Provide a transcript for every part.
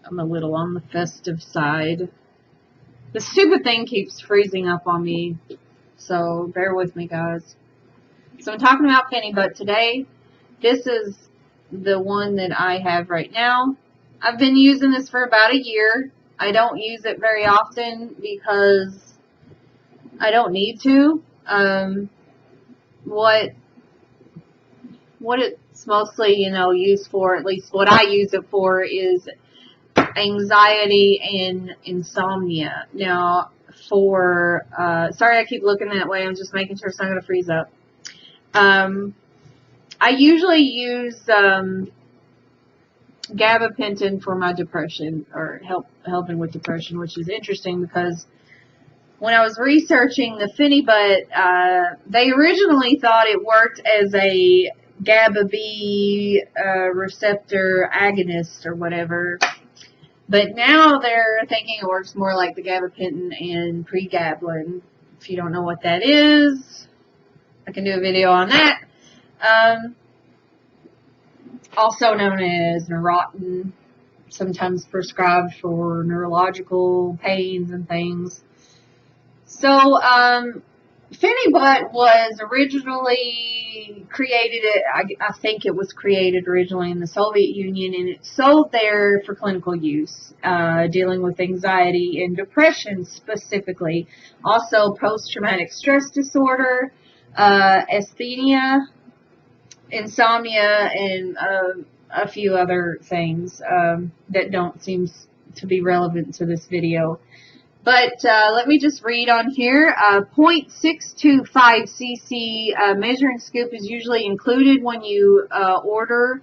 I'm a little on the festive side. The stupid thing keeps freezing up on me, so bear with me, guys. So I'm talking about Phenibut today. This is the one that I have right now. I've been using this for about a year. I don't use it very often because I don't need to. What it's mostly, used for, at least what I use it for, is anxiety and insomnia. Now, sorry I keep looking that way, I'm just making sure it's not going to freeze up. I usually use gabapentin for my depression, or helping with depression, which is interesting because when I was researching the Phenibut, they originally thought it worked as a GABA B receptor agonist or whatever. But now they're thinking it works more like the gabapentin and pregabalin. If you don't know what that is, I can do a video on that. Also known as Neurotin, sometimes prescribed for neurological pains and things. So, Phenibut was originally created, I think it was created originally in the Soviet Union, and it's sold there for clinical use, dealing with anxiety and depression specifically. Also post-traumatic stress disorder, asthenia, insomnia, and a few other things that don't seem to be relevant to this video. But let me just read on here. 0.625 cc measuring scoop is usually included when you order.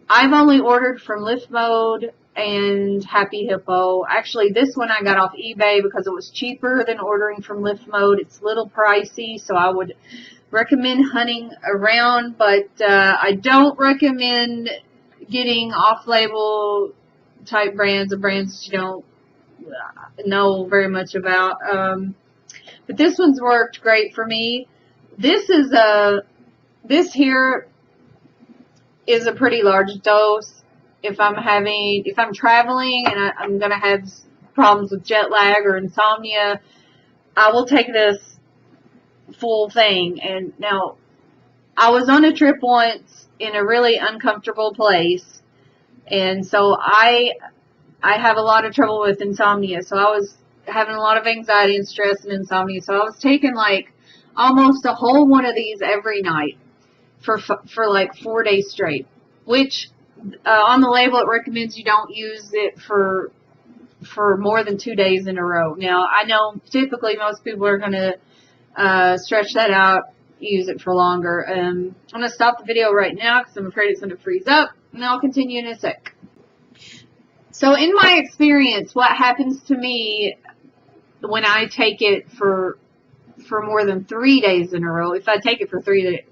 I've only ordered from Lift Mode and Happy Hippo. Actually, this one I got off eBay because it was cheaper than ordering from Lift Mode. It's a little pricey, so I would recommend hunting around, but I don't recommend getting off-label type brands or brands that you don't know very much about. But this one's worked great for me. This here is a pretty large dose. If I'm traveling and I'm gonna have problems with jet lag or insomnia, I will take this full thing. And now, I was on a trip once in a really uncomfortable place, and so I have a lot of trouble with insomnia, so I was having a lot of anxiety and stress and insomnia, so I was taking like almost a whole one of these every night for like 4 days straight, which on the label it recommends you don't use it for more than 2 days in a row. Now, I know typically most people are going to stretch that out, use it for longer. I'm going to stop the video right now because I'm afraid it's going to freeze up, and I'll continue in a sec. So in my experience, what happens to me when I take it for more than 3 days in a row, if I take it for 3 days,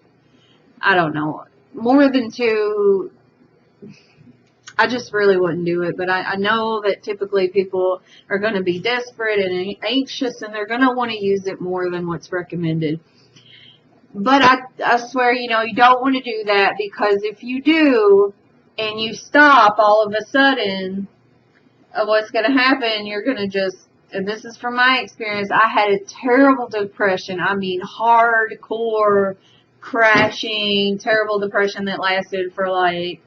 I don't know, more than 2, I just really wouldn't do it. But I know that typically people are going to be desperate and anxious, and they're going to want to use it more than what's recommended. But I swear, you don't want to do that, because if you do and you stop all of a sudden, what's going to happen, you're going to just, and this is from my experience, I had a terrible depression. I mean, hardcore crashing, terrible depression that lasted for like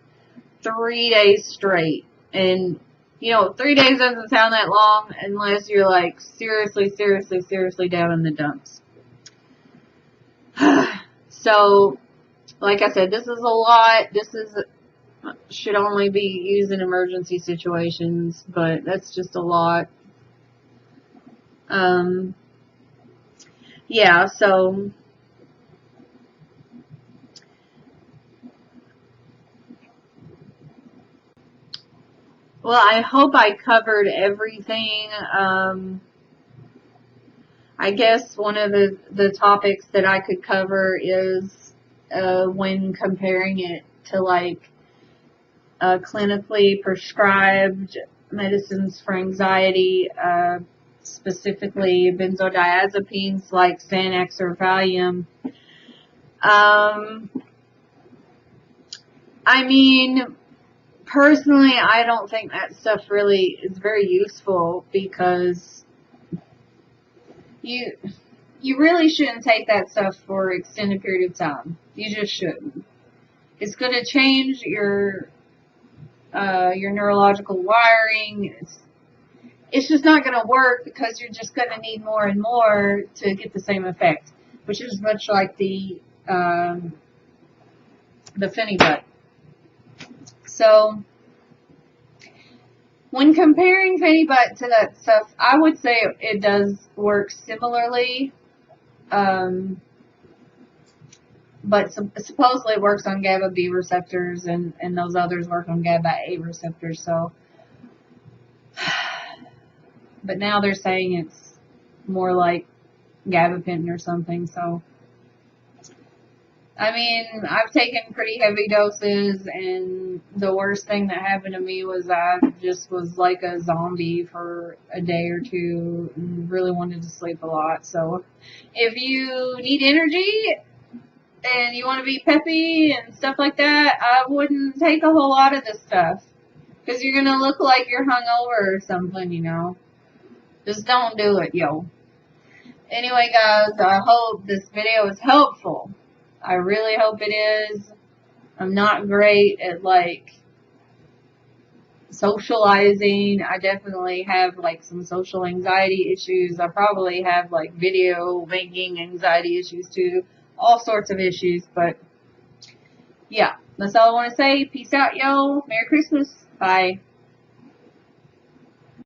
3 days straight. And, 3 days doesn't sound that long unless you're like seriously down in the dumps. So, like I said, this is a lot. Should only be used in emergency situations, but that's just a lot. Yeah, so well, I hope I covered everything. I guess one of the topics that I could cover is when comparing it to like clinically prescribed medicines for anxiety, specifically benzodiazepines like Xanax or Valium. I mean, personally, I don't think that stuff really is very useful, because you really shouldn't take that stuff for an extended period of time. You just shouldn't. It's going to change your neurological wiring. It's just not going to work, because you're just going to need more and more to get the same effect, which is much like the Phenibut. So, when comparing Phenibut to that stuff, I would say it does work similarly, but supposedly it works on GABA B receptors, and those others work on GABA A receptors. So, but now they're saying it's more like gabapentin or something. So, I mean, I've taken pretty heavy doses, and the worst thing that happened to me was I just was like a zombie for a day or two and really wanted to sleep a lot. So, if you need energy and you want to be peppy and stuff like that, I wouldn't take a whole lot of this stuff, because you're going to look like you're hungover or something, you know. Just don't do it, yo. Anyway, guys, I hope this video is helpful. I really hope it is. I'm not great at, like, socializing. I definitely have, like, some social anxiety issues. I probably have, like, video making anxiety issues too. All sorts of issues. But, yeah, that's all I want to say. Peace out, yo. Merry Christmas. Bye.